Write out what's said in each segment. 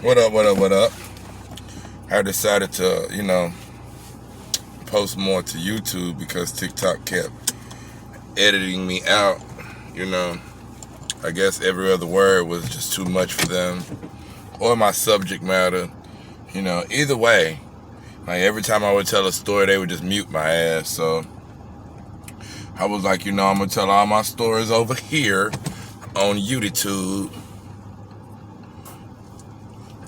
What up, what up, what up? I decided to, post more to YouTube because TikTok kept editing me out. You know, I guess every other word was just too much for them, or my subject matter. Either way, like every time I would tell a story, they would just mute my ass. So I was like, I'm gonna tell all my stories over here on YouTube,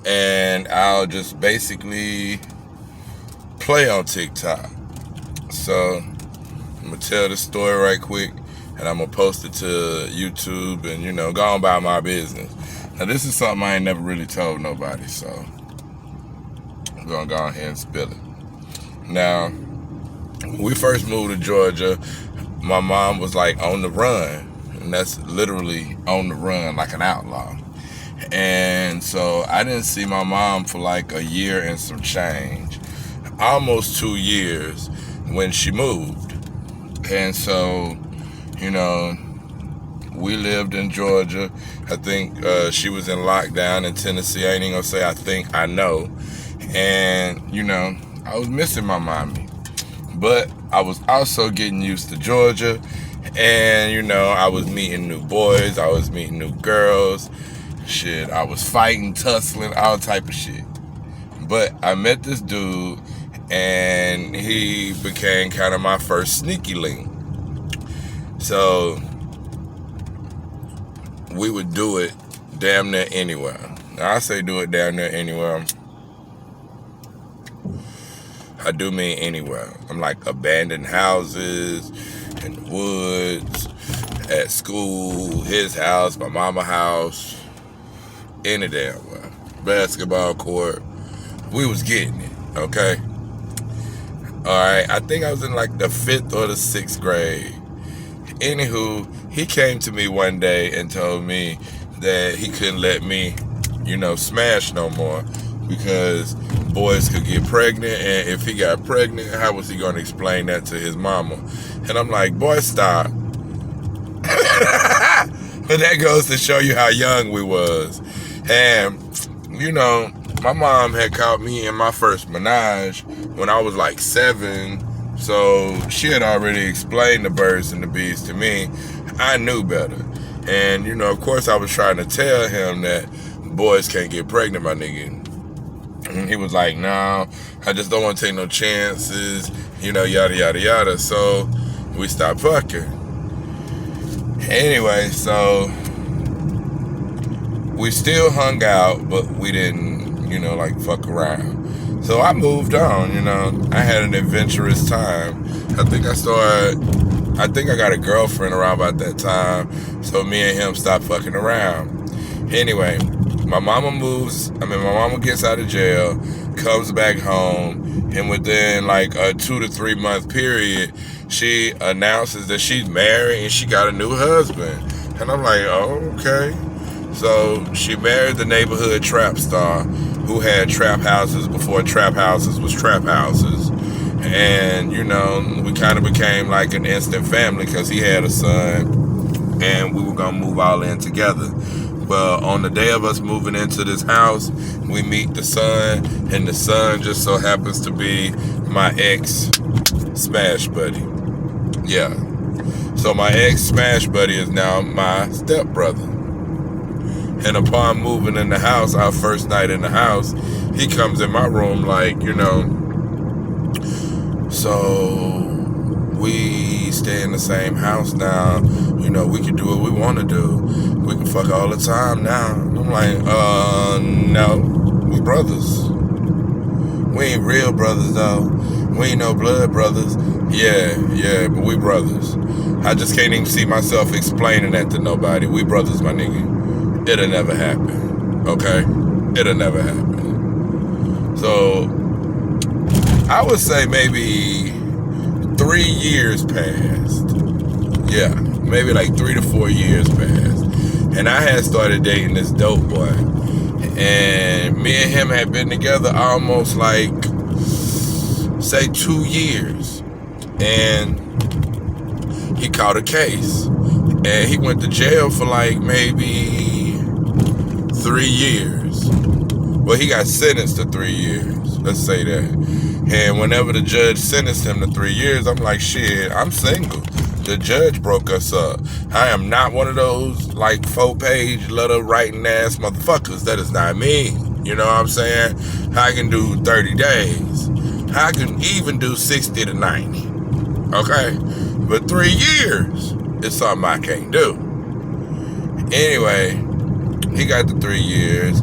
and I'll just basically play on TikTok. So I'm gonna tell the story right quick, and I'm gonna post it to YouTube, and go on about my business. Now this is something I ain't never really told nobody, so I'm gonna go ahead and spill it. Now, when we first moved to Georgia, my mom was like on the run, and that's literally on the run, like an outlaw. And so I didn't see my mom for like a year and some change, almost 2 years when she moved. And so, we lived in Georgia. I think she was in lockdown in Tennessee. I ain't even gonna say I think, I know. And, I was missing my mommy. But I was also getting used to Georgia. And, I was meeting new boys. I was meeting new girls. Shit, I was fighting, tussling, all type of shit. But I met this dude, and he became kind of my first sneaky link. So we would do it damn near anywhere. Now I say do it damn near anywhere. I do mean anywhere. I'm like abandoned houses, in the woods, at school, his house, my mama's house, any damn well. Basketball court. We was getting it, okay? Alright, I think I was in like the 5th or the 6th grade. Anywho, he came to me one day and told me that he couldn't let me, smash no more because boys could get pregnant, and if he got pregnant, how was he going to explain that to his mama? And I'm like, boy, stop. But that goes to show you how young we was. And, my mom had caught me in my first menage when I was like 7. So she had already explained the birds and the bees to me. I knew better. And, of course I was trying to tell him that boys can't get pregnant, my nigga. And he was like, no, I just don't want to take no chances, yada, yada, yada. So we stopped fucking. Anyway, so we still hung out, but we didn't, fuck around. So I moved on, I had an adventurous time. I think I got a girlfriend around about that time. So me and him stopped fucking around. Anyway, my mama gets out of jail, comes back home, and within like a 2 to 3 month period, she announces that she's married and she got a new husband. And I'm like, oh, okay. So she married the neighborhood trap star who had trap houses before trap houses was trap houses. And, we kind of became like an instant family because he had a son and we were going to move all in together. But on the day of us moving into this house, we meet the son, and the son just so happens to be my ex smash buddy. Yeah. So my ex smash buddy is now my stepbrother. And upon moving in the house, our first night in the house, he comes in my room like, so we stay in the same house now. We can do what we want to do. We can fuck all the time now. I'm like, no, we brothers. We ain't real brothers though. We ain't no blood brothers. Yeah, but we brothers. I just can't even see myself explaining that to nobody. We brothers, my nigga. It'll never happen, okay? It'll never happen. So, I would say maybe 3 years passed. Yeah, maybe like 3 to 4 years passed. And I had started dating this dope boy. And me and him had been together almost like, say 2 years. And he caught a case. And he went to jail for like maybe 3 years. Well, he got sentenced to 3 years. Let's say that. And whenever the judge sentenced him to 3 years, I'm like, shit, I'm single. The judge broke us up. I am not one of those like 4-page letter writing ass motherfuckers. That is not me. You know what I'm saying? I can do 30 days. I can even do 60 to 90. Okay? But 3 years is something I can't do. Anyway, he got the 3 years.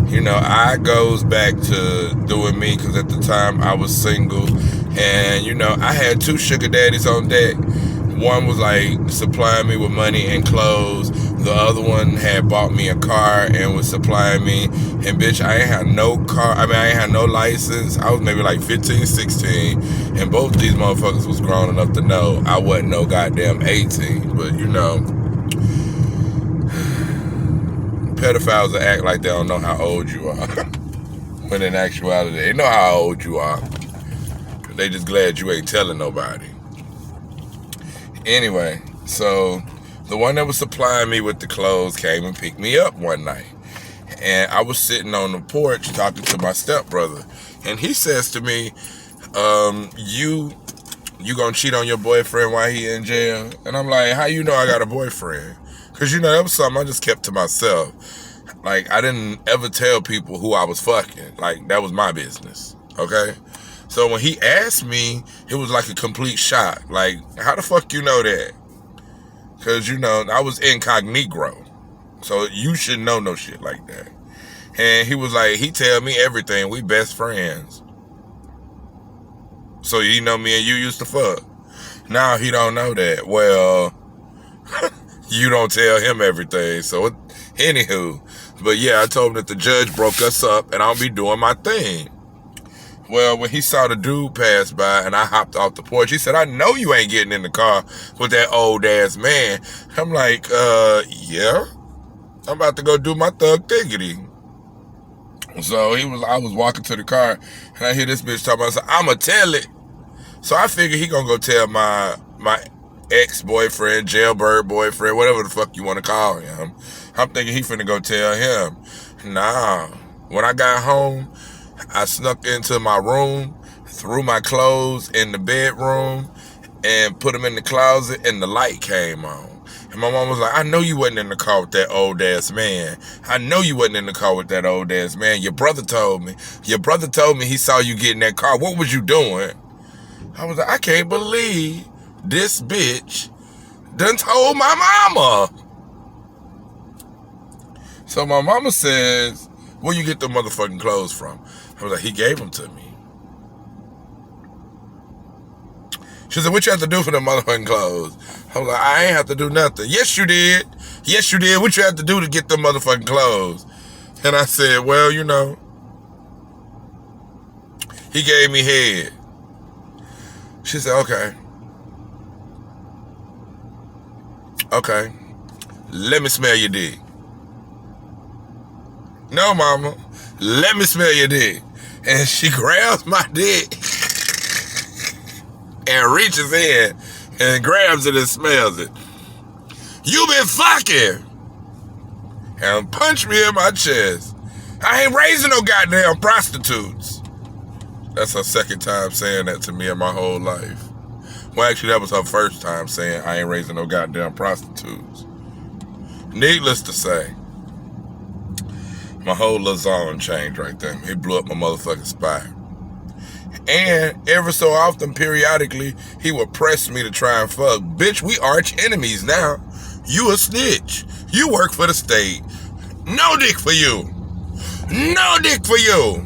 You know, I goes back to doing me because at the time I was single. And, you know, I had 2 sugar daddies on deck. One was like supplying me with money and clothes. The other one had bought me a car and was supplying me. And bitch, I ain't had no car. I ain't had no license. I was maybe like 15, 16. And both of these motherfuckers was grown enough to know I wasn't no goddamn 18. But, you know, pedophiles that act like they don't know how old you are. When in actuality, they know how old you are. They just glad you ain't telling nobody. Anyway, so the one that was supplying me with the clothes came and picked me up one night. And I was sitting on the porch talking to my stepbrother. And he says to me, you gonna cheat on your boyfriend while he in jail? And I'm like, how you know I got a boyfriend? Because, you know, that was something I just kept to myself. Like, I didn't ever tell people who I was fucking. Like, that was my business, okay? So when he asked me, it was like a complete shock. Like, how the fuck you know that? Because, you know, I was incognito. So you should know no shit like that. And he was like, he tell me everything. We best friends. So you know me and you used to fuck. Now he don't know that. Well, you don't tell him everything. So anywho. But yeah, I told him that the judge broke us up and I'll be doing my thing. Well, when he saw the dude pass by and I hopped off the porch, he said, I know you ain't getting in the car with that old ass man. I'm like, yeah. I'm about to go do my thug diggity. So I was walking to the car and I hear this bitch talking about, I'ma tell it. So I figured he gonna go tell my ex-boyfriend, jailbird boyfriend, whatever the fuck you wanna call him. I'm thinking he finna go tell him. Nah. When I got home, I snuck into my room, threw my clothes in the bedroom, and put them in the closet, and the light came on. And my mom was like, I know you wasn't in the car with that old ass man. I know you wasn't in the car with that old ass man. Your brother told me. Your brother told me he saw you get in that car. What was you doing? I was like, I can't believe this bitch done told my mama. So my mama says, where you get the motherfucking clothes from? I was like, he gave them to me. She said, what you have to do for the motherfucking clothes? I was like, I ain't have to do nothing. Yes, you did. Yes, you did. What you have to do to get the motherfucking clothes? And I said, well, you know, he gave me head. She said, okay. Okay. Let me smell your dick. No, mama. Let me smell your dick. And she grabs my dick and reaches in and grabs it and smells it. You been fucking. And punch me in my chest. I ain't raising no goddamn prostitutes. That's her second time saying that to me in my whole life. Well, actually, that was her first time saying I ain't raising no goddamn prostitutes. Needless to say, my whole little zone changed right there. He blew up my motherfucking spot. And ever so often, periodically, he would press me to try and fuck. Bitch, we arch enemies now. You a snitch. You work for the state. No dick for you. No dick for you.